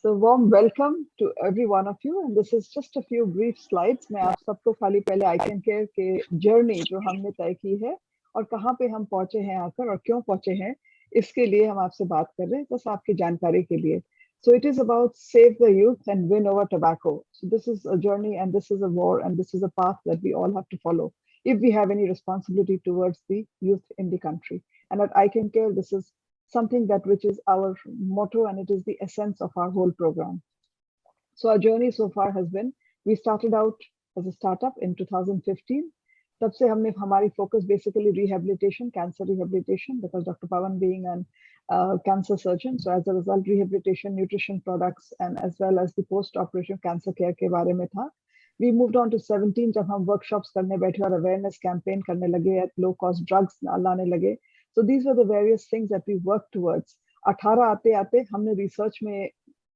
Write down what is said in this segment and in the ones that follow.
So warm welcome to every one of you, and this is just a few brief slides. मैं आप सबको खाली पहले आई can care के जर्नी जो हमने तय की है और कहाँ पे हम पहुंचे हैं आकर और क्यों पहुंचे हैं, इसके लिए हम आपसे बात कर रहे हैं, बस आपकी जानकारी के लिए. So it is about save the youth and win over tobacco. So this is a journey and this is a war and this is a path that we all have to follow if we have any responsibility towards the youth in the country. And at I Can Care, this is something that which is our motto and it is the essence of our whole program. So our journey so far has been, we started out as a startup in 2015. तब से हमने हमारी focus basically rehabilitation, cancer rehabilitation, because Dr. Pawan being an cancer surgeon, so as a result rehabilitation, nutrition products, and as well as the post-operation cancer care के बारे में था. We moved on to 17 जब हम workshops करने बैठे और awareness campaign करने लगे, at low cost drugs लाने लगे. So these were the various things that we worked towards. 18 आते आते हमने research में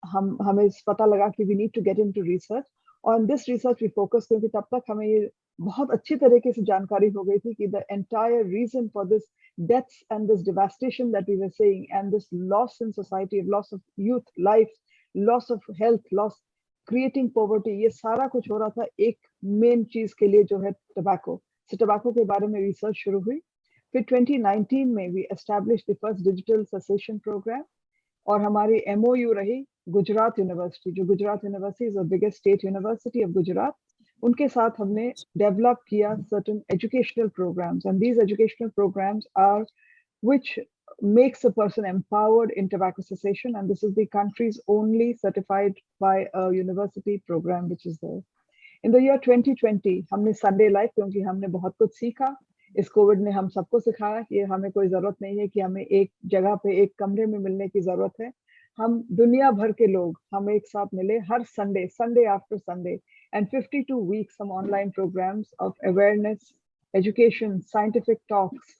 हमें पता लगा कि we need to get into research. On this research we focus क्योंकि तब तक हमें ये बहुत अच्छी तरीके से जानकारी हो गई थी कि the entire reason for this deaths and this devastation that we were seeing and this loss in society, loss of youth life, loss of health, loss creating poverty, ये सारा कुछ हो रहा था एक मेन चीज के लिए जो है टबैको. So टबैको के बारे में रिसर्च शुरू हुई. फिर 2019 में we established the first digital cessation program और हमारी MOU रही गुजरात यूनिवर्सिटी, जो Gujarat university is the biggest state university of Gujarat. उनके साथ हमने डेवलप किया certain educational programs, and these educational programs are which makes a person empowered in tobacco cessation, and this is the country's only certified by a university program which is there. In the year 2020 हमने Sunday Life, क्योंकि हमने बहुत कुछ सीखा, इस Covid ने हम सबको सिखाया कि हमें कोई जरूरत नहीं है कि हमें एक जगह पे एक कमरे में मिलने की जरूरत है. हम दुनिया भर के लोग हम एक साथ मिले हर Sunday after Sunday, and 52 weeks some online programs of awareness, education, scientific talks,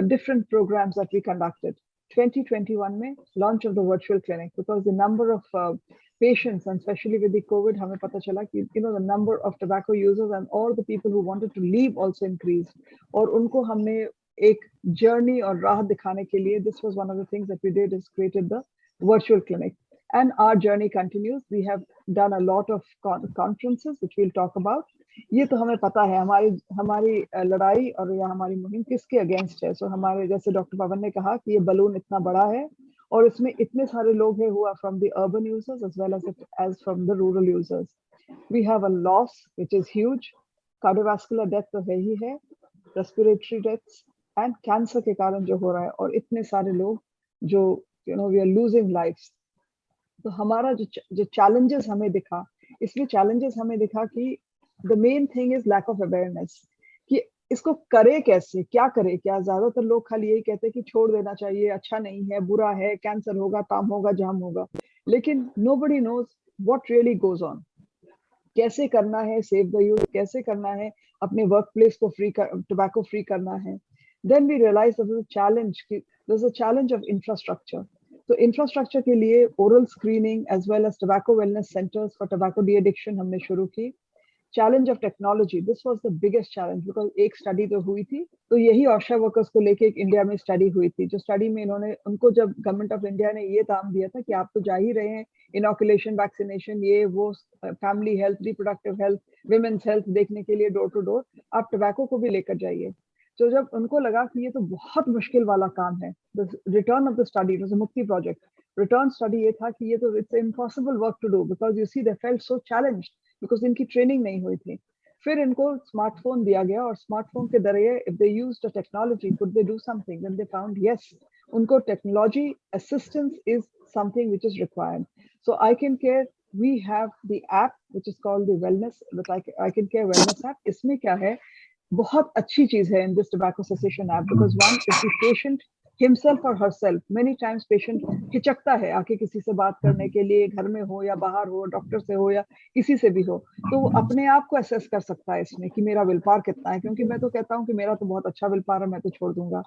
different programs that we conducted. 2021 में launch of the virtual clinic, because the number of patients and especially with the COVID हमें पता चला कि the number of tobacco users and all the people who wanted to leave also increased, और उनको हमने एक journey और राह दिखाने के लिए, this was one of the things that we did, is created the virtual clinic. And our journey continues. We have done a lot of conferences which we'll talk about. ये तो हमें पता है हमारी लड़ाई और या हमारी मुहिम किसके अगेंस्ट है. सो हमारे जैसे डॉक्टर पवन ने कहा कि ये बलून इतना बड़ा है और इसमें इतने सारे लोग हैं who are from the urban users as well as from the rural users. We have a loss which is huge. Cardiovascular death तो है ही है, respiratory deaths and cancer के कारण जो हो रहा है, और इतने सारे लोग जो we are losing lives. तो हमारा जो challenges हमें दिखा, इसमें challenges हमें दिखा कि the main thing is lack of awareness, कि इसको करे कैसे, क्या करे. क्या ज्यादातर लोग खाली यही कहते हैं कि छोड़ देना चाहिए, अच्छा नहीं है, बुरा है, कैंसर होगा, ताम होगा, जाम होगा, लेकिन nobody knows what really goes on. कैसे करना है सेव द यूथ, कैसे करना है अपने वर्क प्लेस को टोबैको फ्री करना है. Then we realized there's a challenge of infrastructure. तो इंफ्रास्ट्रक्चर के लिए oral screening as well as tobacco wellness centres for tobacco de addiction हमने शुरू की. Challenge of technology, this was the biggest challenge, because एक study तो हुई थी, तो यही आशा वर्कर्स को लेके एक इंडिया में स्टडी हुई थी, जो स्टडी में उनको जब गवर्नमेंट ऑफ इंडिया ने ये काम दिया था कि आप तो जा ही रहे हैं इनोकुलेशन, वैक्सीनेशन, ये वो family health, reproductive health, women's health देखने के लिए डोर टू डोर, आप टोबैको को भी लेकर जाइए. तो जब उनको लगा कि ये तो बहुत मुश्किल वाला काम है, return of the study was a मुक्ति प्रोजेक्ट. रिटर्न स्टडी ये था कि ये तो it's impossible work to do, because you see they felt so challenged, because इनकी ट्रेनिंग नहीं हुई थी. फिर इनको स्मार्टफोन दिया गया और स्मार्टफोन के जरिए if they used the technology could they do something, then they found yes, उनको technology assistance is something which is required. So I can care, we have the app which is called the wellness, I can care wellness app. इसमें क्या है, बहुत अच्छी चीज है in this tobacco cessation app, because one is the patient himself or herself. Many times patient हिचकता है आके किसी से बात करने के लिए, घर में हो या बाहर हो, डॉक्टर से हो या किसी से भी हो, तो वो अपने आप को असेस कर सकता है इसमें कि मेरा विल पावर कितना है, क्योंकि मैं तो कहता हूँ कि मेरा तो बहुत अच्छा विल पावर है, मैं तो छोड़ दूंगा.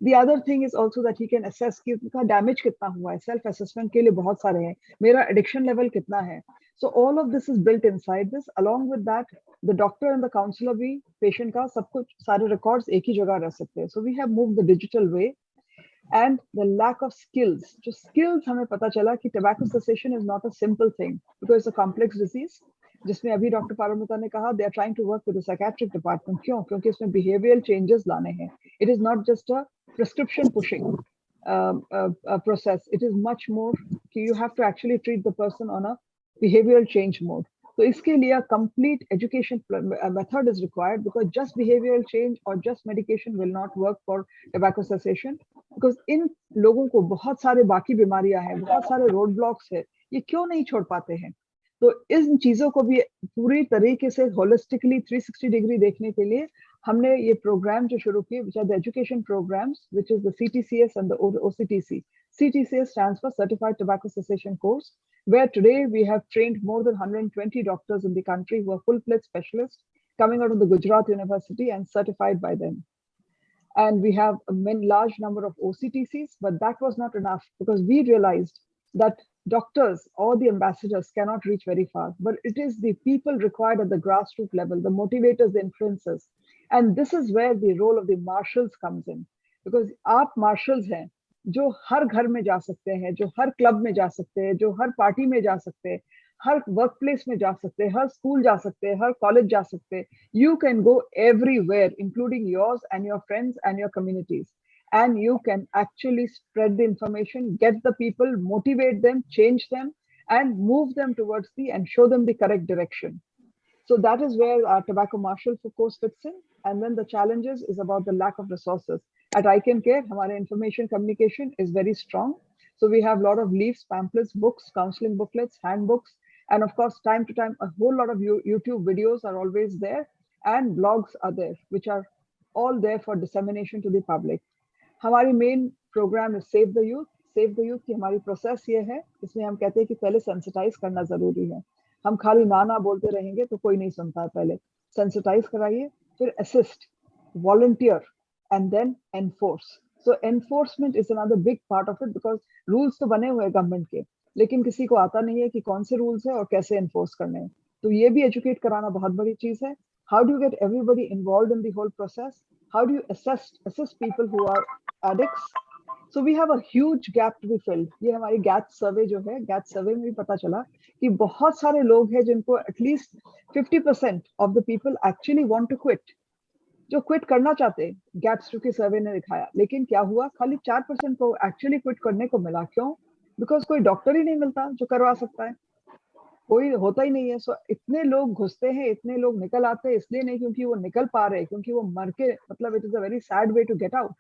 The other thing is also that he can assess कि उसका डैमेज कितना हुआ है. सेल्फ असेसमेंट के लिए बहुत सारे हैं, मेरा एडिक्शन लेवल कितना है. So all of this is built inside this. Along with that, the doctor and the counselor भी patient का सब कुछ सारे records एक ही जगह रह सकते हैं. So we have moved the digital way. and the lack of skills. जो skills हमें पता चला कि tobacco cessation is not a simple thing because it's a complex disease, जिसमें अभी डॉक्टर पारमिता ने कहा they are trying to work with the psychiatric department. क्यों? क्योंकि इसमें behavioral changes लाने हैं. It is not just a prescription pushing process. It is much more कि you have to actually treat the person on a behavioral change mode. तो इसके लिए complete education method is required because just behavioral change or just medication will not work for tobacco cessation. Because इन लोगों को बहुत सारे बाकी बीमारियां हैं, बहुत सारे रोड ब्लॉक्स है, ये क्यों नहीं छोड़ पाते हैं? तो इन चीजों को भी पूरी तरीके से होलिस्टिकली 360 डिग्री देखने के लिए हमने ये प्रोग्राम जो शुरू किए, which are the education programs, which is the CTCS and the OCTC. CTCS stands for Certified Tobacco Cessation Course, where today we have trained more than 120 doctors in the country who are full-fledged specialists coming out of the Gujarat University and certified by them. And we have a large number of OCTCs, but that was not enough because we realized that doctors or the ambassadors cannot reach very far, but it is the people required at the grassroots level, the motivators, the influencers. And this is where the role of the marshals comes in, because आप marshals हैं जो हर घर में जा सकते हैं, जो हर club में जा सकते हैं, जो हर पार्टी में जा सकते हैं, हर वर्क प्लेस में जा सकते हैं, हर स्कूल जा सकते हैं, हर कॉलेज जा सकते हैं. You can go everywhere, including yours and your friends and your communities. And you can actually spread the information, get the people, motivate them, change them, and move them towards and show them the correct direction. So that is where our tobacco marshal course fits in. And then the challenges is about the lack of resources. At ICanCaRe, our information communication is very strong. So we have a lot of leafs, pamphlets, books, counseling booklets, handbooks, and of course, time to time, a whole lot of YouTube videos are always there, and blogs are there, which are all there for dissemination to the public. हमारी main program है save the youth. Save the youth की हमारी process ये है, इसमें हम कहते हैं कि पहले सेंसिटाइज करना जरूरी है. हम खाली ना बोलते रहेंगे तो कोई नहीं सुनता है. पहले सेंसिटाइज कराइए, फिर assist, volunteer, and then enforce. So enforcement is another big part of it, because rules तो बने हुए हैं गवर्नमेंट के, लेकिन किसी को आता नहीं है कि कौन से रूल्स है और कैसे एनफोर्स करने हैं. तो ये भी एजुकेट कराना बहुत बड़ी चीज है. How do you get everybody involved in the whole process? How do you assist people who are addicts? So we have a huge gap to be filled. ये हमारी गैट सर्वे जो है, गैट सर्वे में भी पता चला कि बहुत सारे लोग हैं जिनको at least 50% of the people actually want to quit, जो क्विट करना चाहते हैं. गैट्स टू की सर्वे ने दिखाया, लेकिन क्या हुआ, खाली 4% को एक्चुअली क्विट करने को मिला. क्यों? बिकॉज कोई डॉक्टर ही नहीं मिलता जो करवा सकता है, कोई होता ही नहीं है. सो इतने लोग घुसते हैं, इतने लोग निकल आते हैं, इसलिए नहीं क्योंकि वो निकल पा रहे, क्योंकि वो मर के, मतलब it is a very sad way to get out,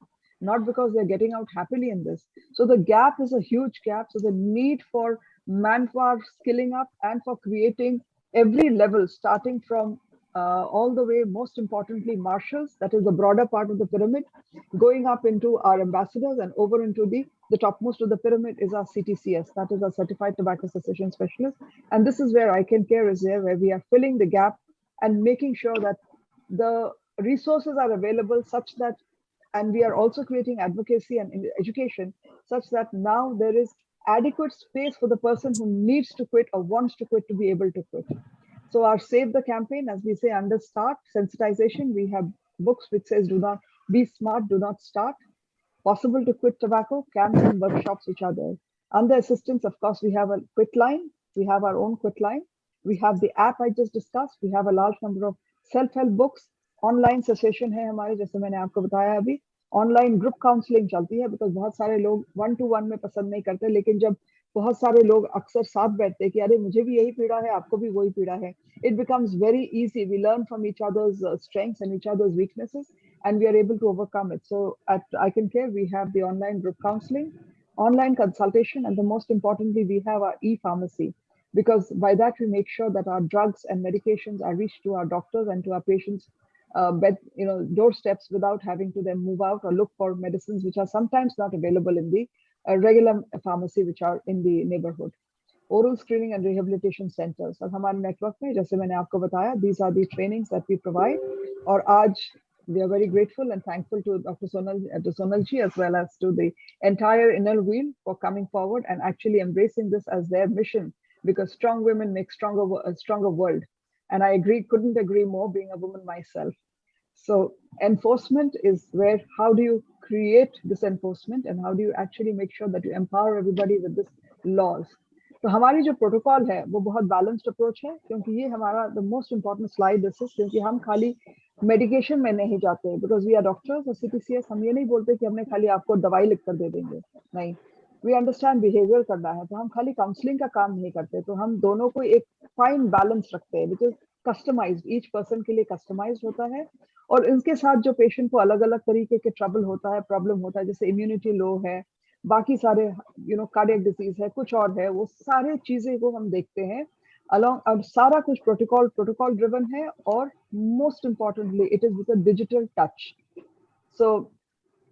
not because they're getting out happily in this. So the gap is a huge gap. So the need for manpower skilling up and for creating every level, starting from all the way, most importantly, marshals, that is the broader part of the pyramid, going up into our ambassadors and over into the topmost of the pyramid is our CTCS, that is our Certified Tobacco Cessation Specialist. And this is where ICanCaRe is there, where we are filling the gap and making sure that the resources are available such that, and we are also creating advocacy and education such that now there is adequate space for the person who needs to quit or wants to quit to be able to quit. So our Save the campaign, as we say under start, sensitization, we have books which says do not be smart, do not start, possible to quit tobacco, camps and workshops which are there. Under assistance, of course, we have a quit line, we have our own quit line, we have the app I just discussed, we have a large number of self-help books, online session है हमारे, जैसे मैंने आपको बताया अभी. Online group counselling चलती है, because बहुत सारे लोग 1-to-1 में पसंद नहीं करते, लेकिन जब बहुत सारे लोग अक्सर साथ बैठते हैं कि अरे मुझे भी यही पीड़ा है, आपको भी वही पीड़ा है, it becomes very easy. We learn from each others strengths and each others weaknesses and we are able to overcome it. So at ICanCaRe, we have the online group counseling, online consultation, and the most importantly, we have our e-pharmacy, because by that we make sure that our drugs and medications are reached to our doctors and to our patients' doorsteps without having to then move out or look for medicines which are sometimes not available in the regular pharmacy which are in the neighborhood. Oral screening and rehabilitation centers. और हमारे network में, जैसे मैंने आपको बताया, these are the trainings that we provide. और आज we are very grateful and thankful to Dr. Sonal ji as well as to the entire Inner Wheel for coming forward and actually embracing this as their mission, because strong women make a stronger world. And I couldn't agree more, being a woman myself. So enforcement is where, how do you create this enforcement and how do you actually make sure that you empower everybody with this laws. तो हमारी जो protocol है वो बहुत balanced approach है, क्योंकि ये हमारा the most important slide this is, क्योंकि हम खाली मेडिकेशन में नहीं जाते, बिकॉज वी आर डॉक्टर्स और सीपीसीएस, हम ये नहीं बोलते कि हमने खाली आपको दवाई लिख कर दे देंगे, नहीं, वी अंडरस्टैंड बिहेवियर करना है, तो हम खाली काउंसलिंग का काम नहीं करते, तो हम दोनों को एक फाइन बैलेंस रखते हैं, which is customised, each person के लिए कस्टमाइज्ड होता है। और इनके साथ जो पेशेंट को अलग अलग तरीके के ट्रबल होता है, प्रॉब्लम होता है, जैसे इम्यूनिटी लो है, बाकी सारे कार्डियक डिजीज है, कुछ और है, वो सारे चीजें को हम देखते हैं अलॉन्ग। अब सारा कुछ प्रोटोकॉल ड्रिवन है, और most importantly it is with a digital touch. So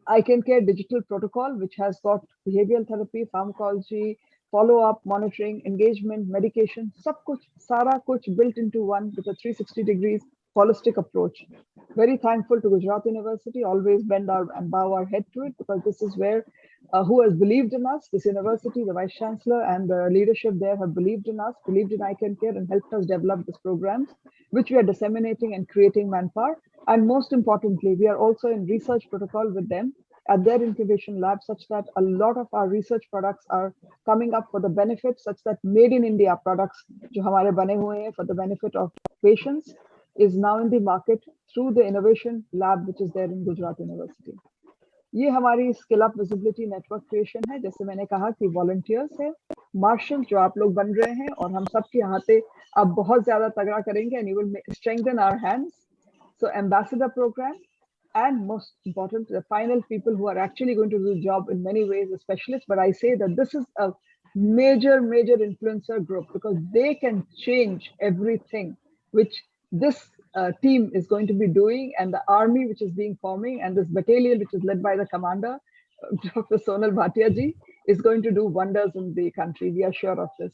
ICanCaRe digital protocol, which has got behavioral therapy, pharmacology, follow-up, monitoring, engagement, medication, सब कुछ, सारा कुछ built into one with a 360 degrees holistic approach. Very thankful to Gujarat University, always bend our and bow our head to it, because this is where who has believed in us. This university, the Vice Chancellor and the leadership there have believed in us, believed in ICanCaRe, and helped us develop this programs, which we are disseminating and creating manpower. And most importantly, we are also in research protocol with them at their incubation lab, such that a lot of our research products are coming up for the benefit, such that made in India products जो हमारे बने हुए हैं for the benefit of patients is now in the market through the innovation lab which is there in Gujarat University. ये हमारी skill up visibility network creation है, जैसे मैंने कहा कि वॉलंटियर्स है, मार्शल जो आप लोग बन रहे हैं, और हम सब के हाथे अब बहुत ज्यादा तगड़ा करेंगे, and you will strengthen our hands. So ambassador program, and most important, the final people who are actually going to do the job in many ways, the specialists. But I say that this is a major influencer group, because they can change everything which this team is going to be doing, and the army which is being forming, and this battalion which is led by the commander, Dr. Sonal Bhatia ji, is going to do wonders in the country. We are sure of this.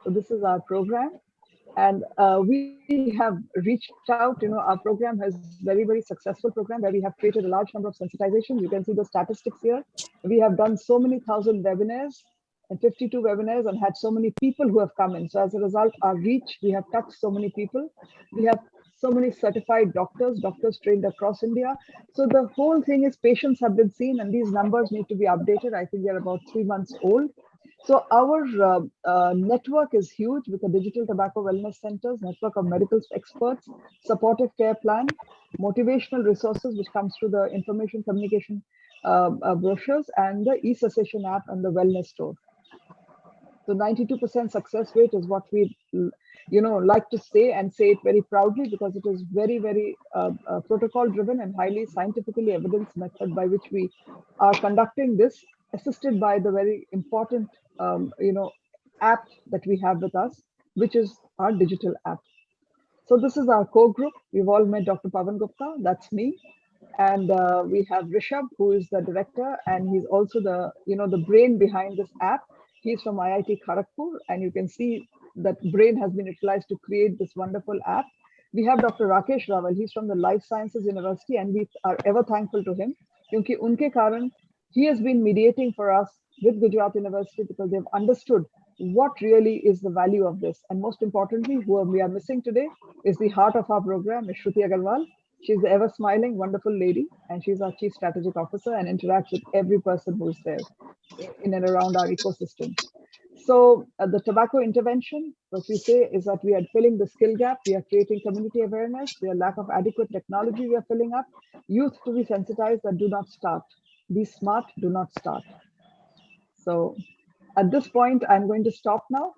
So this is our program. And we have reached out, our program has very successful program where we have created a large number of sensitizations. You can see the statistics here. We have done so many thousand webinars, and 52 webinars, and had so many people who have come in. So as a result, our reach, we have touched so many people. We have so many certified doctors trained across India. So the whole thing is patients have been seen, and these numbers need to be updated. I think they're about 3 months old. So our network is huge, with a digital tobacco wellness centers, network of medical experts, supportive care plan, motivational resources, which comes through the information communication brochures, and the e-cessation app and the wellness store. So 92% success rate is what we like to say, and say it very proudly, because it is very protocol driven and highly scientifically evidence method by which we are conducting this, assisted by the very important app that we have with us, which is our digital app. So this is our core group. We've all met Dr. Pavan Gupta, that's me. And we have Rishabh, who is the director, and he's also the brain behind this app. He's from IIT Kharagpur, and you can see that brain has been utilized to create this wonderful app. We have Dr. Rakesh Rawal, he's from the Life Sciences University, and we are ever thankful to him, because unke karan, he has been mediating for us with Gujarat University, because they've understood what really is the value of this. And most importantly, who we are missing today is the heart of our program, is Shruti Agarwal. She's the ever smiling, wonderful lady, and she's our Chief Strategic Officer and interacts with every person who's there in and around our ecosystem. So the tobacco intervention, what we say is that we are filling the skill gap, we are creating community awareness, we are lack of adequate technology we are filling up, youth to be sensitized and do not start. Be smart, do not start. So at this point, I'm going to stop now,